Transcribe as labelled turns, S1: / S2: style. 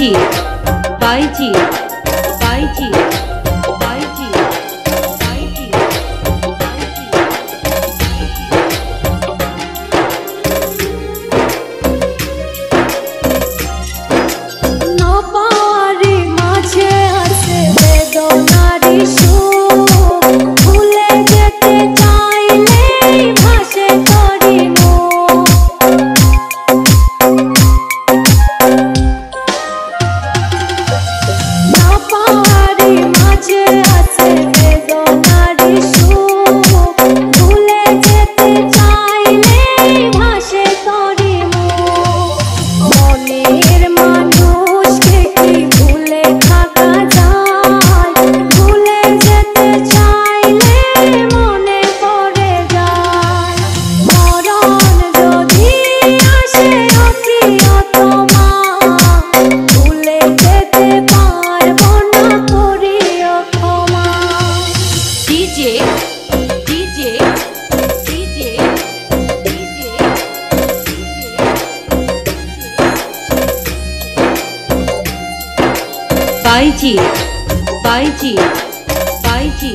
S1: বাইজি বাইজি বাইজি বাইজি বাইজি
S2: না পারি মাঝে আছে বেদনারি সুখ ভুলে যেতে চাইলে ভাসে তোরি মুখ না পারি মাঝে আছে বেদনারি সুখ ভুলে যেতে চাইলে ভাসে তোরি মুখ মনের মানুষকে কি ভুলে থাকা যায় ভুলে যেতে চাইলে মনে পড়ে যায় মরণ যদি আসে অতি অতমা ভুলে যেতে পারবো না করিও ক্ষমা
S1: ডিজে ডিজে ডিজে ডিজে বাইজি বাইজি বাইজি